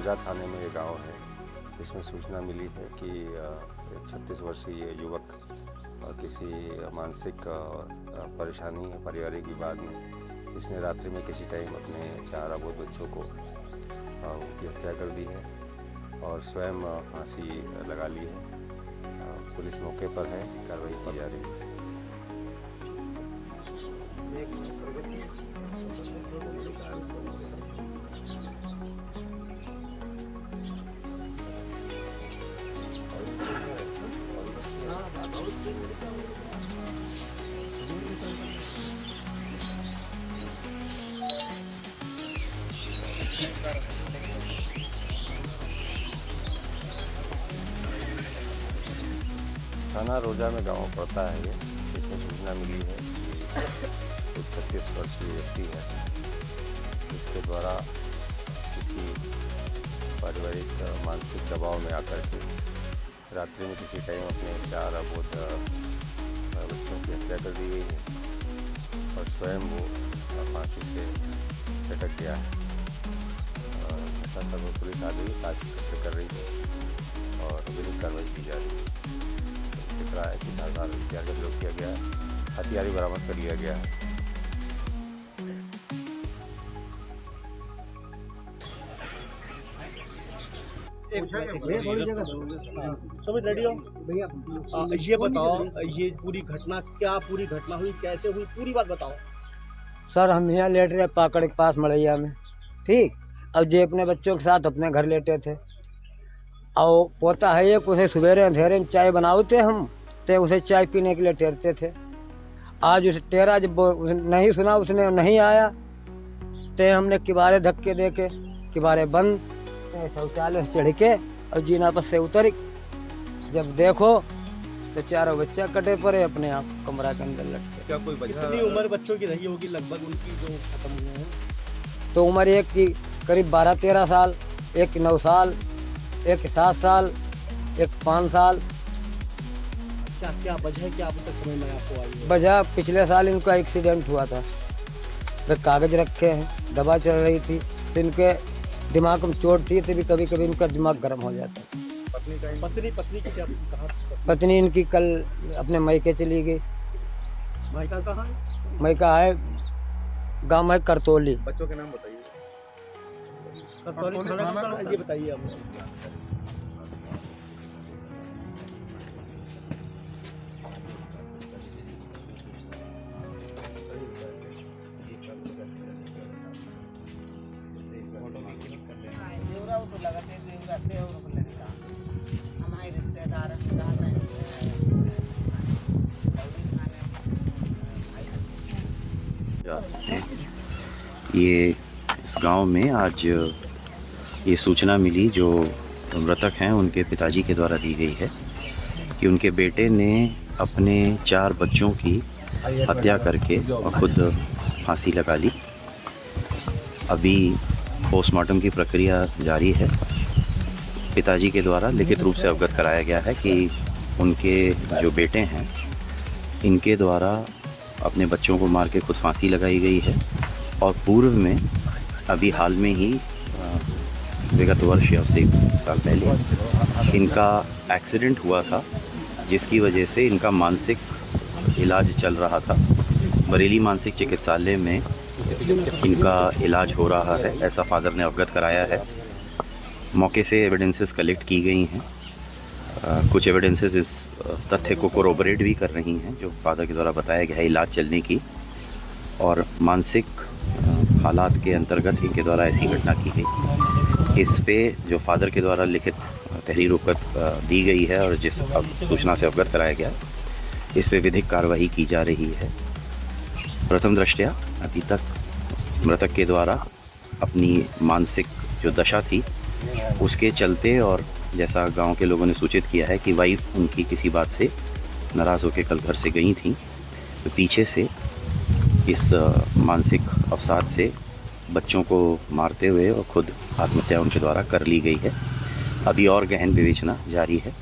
रोजा थाने में ये गांव है। इसमें सूचना मिली है कि एक 36 वर्षीय युवक किसी मानसिक परेशानी पारिवारिक विवाद में इसने रात्रि में किसी टाइम अपने 4 अबोध बच्चों को उनकी हत्या कर दी है और स्वयं फांसी लगा ली है। पुलिस मौके पर है, कार्रवाई की जा रही है। थाना रोजा में गांव पड़ता है ये। इसमें सूचना मिली है कि 36 वर्षीय व्यक्ति है, इसके द्वारा किसी पारिवारिक मानसिक दबाव में आकर के रात्रि में किसी टाइम अपने 4 अबोध बच्चों की हत्या कर दी गई है और स्वयं वो फांसी से लटक गया है। घटना स्थल पर पुलिस आ गई, जांच कर रही है और विधिक कार्रवाई की जा रही है। दिख रहा है कि धारदार हथियार का प्रयोग किया गया है, हथियार भी बरामद कर लिया गया है। सुमित रेडी हो भैया, ये बताओ ये पूरी घटना हुई, कैसे हुई, पूरी बात बताओ। सर हम यहाँ लेट रहे पाकड़ के पास मड़ैया में, ठीक। अब जे अपने बच्चों के साथ अपने घर लेटे थे और पोता है एक, उसे सवेरे अंधेरे में चाय बनाते हम ते उसे चाय पीने के लिए टेरते थे। आज उसे टेरा जब उसने नहीं सुना, उसने नहीं आया ते हमने किबारे धक्के दे के किबारे बंद शौचालय से चढ़ के और जीना पर से उतर, जब देखो तो चारों बच्चा कटे पड़े अपने आप कमरा के अंदर लटके। क्या कोई कितनी उम्र बच्चों की रही होगी लगभग उनकी जो खत्म हुए हैं? तो उम्र एक की करीब 12-13 साल, एक 9 साल, एक 7 साल, एक 5 साल। क्या वजह है, क्या अब तक समझ में आपको आई है? वजह पिछले साल इनका एक्सीडेंट हुआ था, वे कागज रखे हैं, दवा चल रही थी, तो इनके दिमाग में चोट थी, तभी कभी कभी इनका दिमाग गर्म हो जाता है। पत्नी की क्या कहा? पत्नी इनकी कल अपने मायके चली गई। मायका कहाँ है? मायका है गाँव है करतौली। बच्चों के नाम बताइए। ये बताइए आप। ये इस गांव में आज ये सूचना मिली जो मृतक हैं उनके पिताजी के द्वारा दी गई है कि उनके बेटे ने अपने 4 बच्चों की हत्या करके और खुद फांसी लगा ली। अभी पोस्टमार्टम की प्रक्रिया जारी है। पिताजी के द्वारा लिखित रूप से अवगत कराया गया है कि उनके जो बेटे हैं इनके द्वारा अपने बच्चों को मार के खुद फांसी लगाई गई है और पूर्व में अभी हाल में ही विगत वर्ष या उससे 1 साल पहले इनका एक्सीडेंट हुआ था, जिसकी वजह से इनका मानसिक इलाज चल रहा था। बरेली मानसिक चिकित्सालय में इनका इलाज हो रहा है, ऐसा फादर ने अवगत कराया है। मौके से एविडेंसेस कलेक्ट की गई हैं। कुछ एविडेंसेस इस तथ्य को कोरोबरेट भी कर रही हैं जो फादर के द्वारा बताया गया है इलाज चलने की, और मानसिक हालात के अंतर्गत इनके द्वारा ऐसी घटना की गई। इस पे जो फादर के द्वारा लिखित तहरीर दी गई है और जिस सूचना से अवगत कराया गया, इस पे विधिक कार्रवाई की जा रही है। प्रथम दृष्टया अभी तक मृतक के द्वारा अपनी मानसिक जो दशा थी उसके चलते, और जैसा गांव के लोगों ने सूचित किया है कि वाइफ उनकी किसी बात से नाराज़ होकर कल घर से गई थी, तो पीछे से इस मानसिक अवसाद से बच्चों को मारते हुए और खुद आत्महत्या उनके द्वारा कर ली गई है। अभी और गहन विवेचना जारी है।